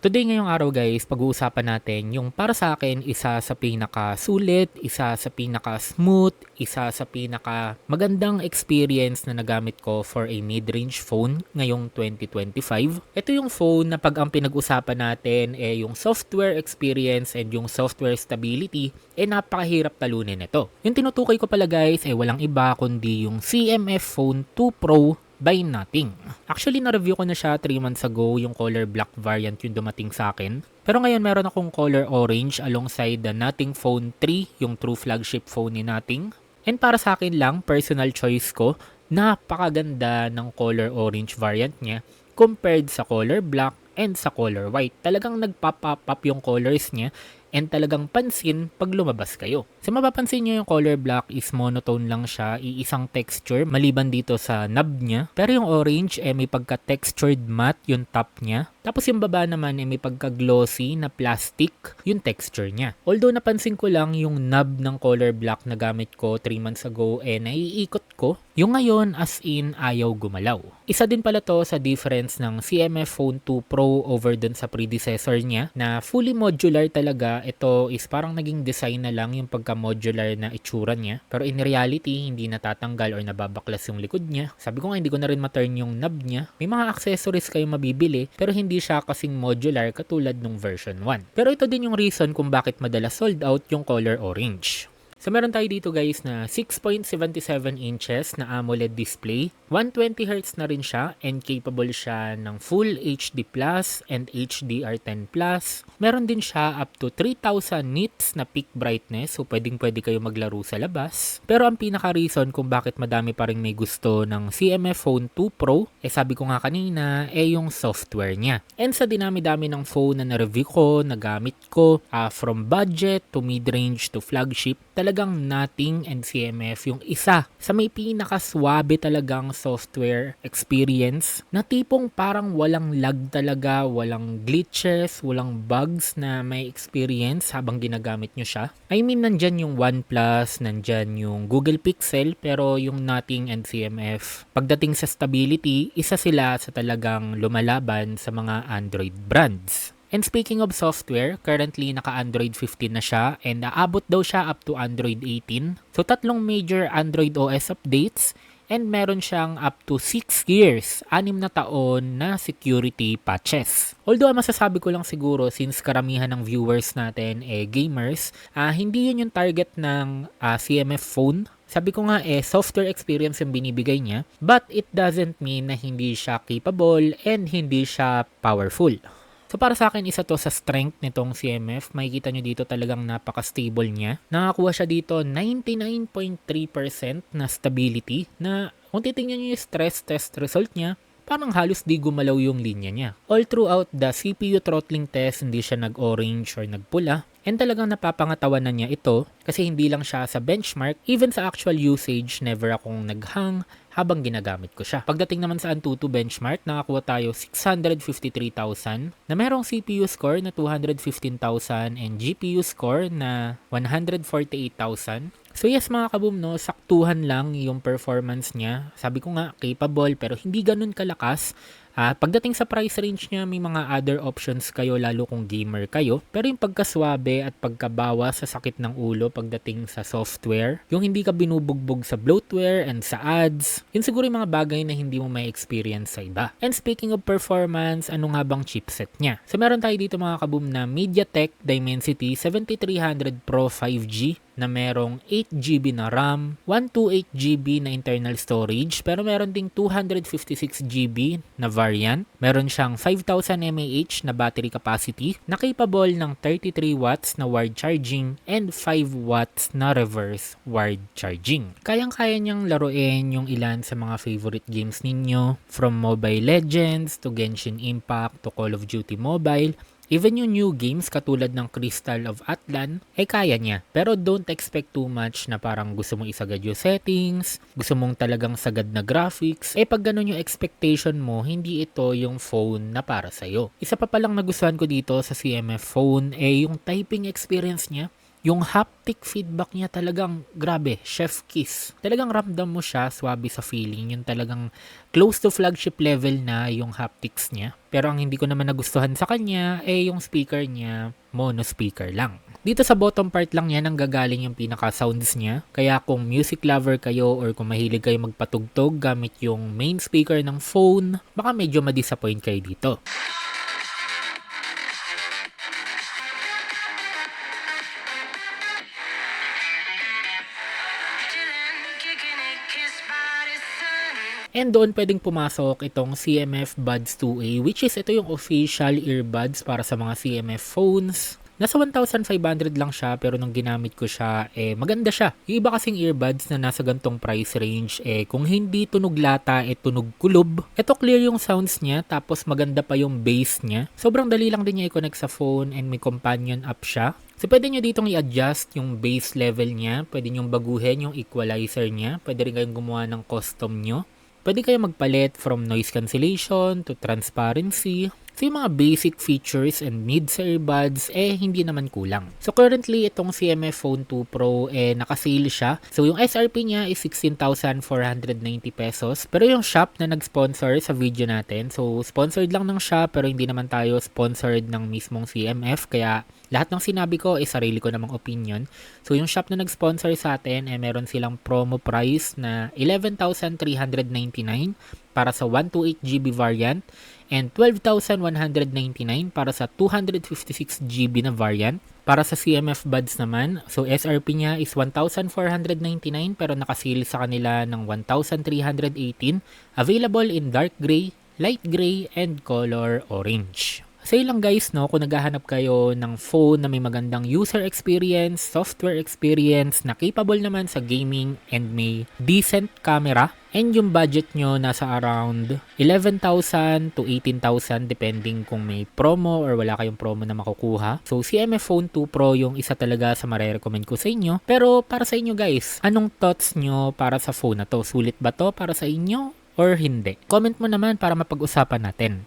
Today ngayong araw guys, pag-uusapan natin yung para sa akin isa sa pinaka-sulit, isa sa pinaka-smooth, isa sa pinaka-magandang experience na nagamit ko for a mid-range phone ngayong 2025. Ito yung phone na pag ang pinag-usapan natin yung software experience and yung software stability, napakahirap talunin ito. Yung tinutukoy ko pala guys walang iba kundi yung CMF Phone 2 Pro by Nothing. Actually, na-review ko na siya 3 months ago, yung color black variant yung dumating sa akin. Pero ngayon meron akong color orange alongside the Nothing Phone 3, yung true flagship phone ni Nothing. And para sa akin lang, personal choice ko, napakaganda ng color orange variant niya compared sa color black and sa color white. Talagang nagpa-pop up yung colors niya and talagang pansin pag lumabas kayo. So mapapansin nyo yung color black is monotone lang siya, iisang texture maliban dito sa knob niya. Pero yung orange may pagka-textured matte yung top niya. Tapos yung baba naman may pagka-glossy na plastic yung texture niya. Although napansin ko lang yung knob ng color black na gamit ko 3 months ago naiikot ko. Yung ngayon as in ayaw gumalaw. Isa din pala to sa difference ng CMF Phone 2 Pro over dun sa predecessor niya na fully modular talaga. Ito is parang naging design na lang yung pagka-modular na itsura niya. Pero in reality, hindi natatanggal or nababaklas yung likod niya. Sabi ko nga, hindi ko na rin ma-turn yung knob niya. May mga accessories kayo mabibili, pero hindi siya kasing modular katulad nung version 1. Pero ito din yung reason kung bakit madalas sold out yung color orange. So meron tayo dito guys na 6.77 inches na AMOLED display. 120Hz na rin siya and capable siya ng Full HD Plus and HDR10+. Meron din siya up to 3000 nits na peak brightness, so pwede kayo maglaro sa labas. Pero ang pinaka-reason kung bakit madami pa rin may gusto ng CMF Phone 2 Pro, sabi ko nga kanina, yung software niya. And sa dinami-dami ng phone na na-review ko, nagamit ko, from budget to mid-range to flagship, talagang Nothing and CMF yung isa sa may pinaka-swabe talagang software experience na tipong parang walang lag talaga, walang glitches, walang bugs na may experience habang ginagamit nyo siya. I mean, nandyan yung OnePlus, nandyan yung Google Pixel, pero yung Nothing and CMF, pagdating sa stability, isa sila sa talagang lumalaban sa mga Android brands. And speaking of software, currently naka-Android 15 na siya and aabot daw siya up to Android 18. So 3 major Android OS updates and meron siyang up to 6 years, 6 na taon na security patches. Although masasabi ko lang siguro since karamihan ng viewers natin gamers, hindi yun yung target ng CMF phone. Sabi ko nga software experience yung binibigay niya, but it doesn't mean na hindi siya capable and hindi siya powerful. So para sa akin, isa to sa strength nitong CMF. Makikita nyo dito talagang napaka-stable niya. Nakakuha siya dito 99.3% na stability na kung titingnan nyo yung stress test result niya, parang halos di gumalaw yung linya niya. All throughout the CPU throttling test, hindi siya nag-orange or nagpula. And talagang napapangatawan na niya ito kasi hindi lang siya sa benchmark, even sa actual usage, never akong naghang habang ginagamit ko siya. Pagdating naman sa Antutu benchmark, nakakuha tayo 653,000 na merong CPU score na 215,000 and GPU score na 148,000. So yes mga kaboom, no, saktuhan lang yung performance niya. Sabi ko nga, capable pero hindi ganun kalakas. Pagdating sa price range niya, may mga other options kayo lalo kung gamer kayo. Pero yung pagkaswabe at pagkabawa sa sakit ng ulo pagdating sa software, yung hindi ka binubugbog sa bloatware and sa ads, yun siguro yung mga bagay na hindi mo may experience sa iba. And speaking of performance, ano nga bang chipset niya? So meron tayo dito mga kaboom na MediaTek Dimensity 7300 Pro 5G na merong 8GB na RAM, 128GB na internal storage, pero meron ding 256GB na variant. Meron siyang 5000 mAh na battery capacity na capable ng 33 watts na wired charging and 5 watts na reverse wired charging. Kayang-kaya niyang laruin yung ilan sa mga favorite games ninyo, from Mobile Legends to Genshin Impact to Call of Duty Mobile. Even yung new games katulad ng Crystal of Atlan, kaya niya. Pero don't expect too much na parang gusto mong isagad yung settings, gusto mong talagang sagad na graphics. Pag ganun yung expectation mo, hindi ito yung phone na para sa'yo. Isa pa palang nagustuhan ko dito sa CMF phone, yung typing experience niya. Yung haptic feedback niya talagang grabe, chef kiss. Talagang ramdam mo siya, swabe sa feeling. Yung talagang close to flagship level na yung haptics niya. Pero ang hindi ko naman nagustuhan sa kanya, yung speaker niya, mono speaker lang. Dito sa bottom part lang niya nanggagaling yung pinaka-sounds niya. Kaya kung music lover kayo or kung mahilig kayo magpatugtog gamit yung main speaker ng phone, baka medyo ma-disappoint kayo dito. And doon pwedeng pumasok itong CMF Buds 2A, which is ito yung official earbuds para sa mga CMF phones. Nasa 1,500 lang siya pero nung ginamit ko siya, maganda siya. Yung iba kasing earbuds na nasa gantong price range, kung hindi tunog lata, tunog kulob. Ito clear yung sounds niya tapos maganda pa yung bass niya. Sobrang dali lang din niya i-connect sa phone and may companion app siya. So pwede nyo ditong i-adjust yung bass level niya, pwede nyo baguhin yung equalizer niya, pwede rin kayong gumawa ng custom nyo. Pwede kayo magpalit from noise cancellation to transparency. So yung mga basic features and needs sa earbuds, hindi naman kulang. So currently, itong CMF Phone 2 Pro, nakasale siya. So yung SRP niya is 16,490 pesos. Pero yung shop na nag-sponsor sa video natin, so sponsored lang ng shop pero hindi naman tayo sponsored ng mismong CMF. Kaya lahat ng sinabi ko ay sarili ko namang opinion. So yung shop na nag-sponsor sa atin, meron silang promo price na 11,399 para sa 128GB variant and 12,199 para sa 256GB na variant. Para sa CMF Buds naman, so SRP niya is 1,499 pero nakasale sa kanila ng 1,318. Available in dark gray, light gray, and color orange. Say lang guys, no, kung naghahanap kayo ng phone na may magandang user experience, software experience, na capable naman sa gaming and may decent camera, and yung budget nyo nasa around 11,000 to 18,000 depending kung may promo or wala kayong promo na makukuha. So CMF Phone 2 Pro yung isa talaga sa mare-recommend ko sa inyo. Pero para sa inyo guys, anong thoughts nyo para sa phone na to? Sulit ba to para sa inyo or hindi? Comment mo naman para mapag-usapan natin.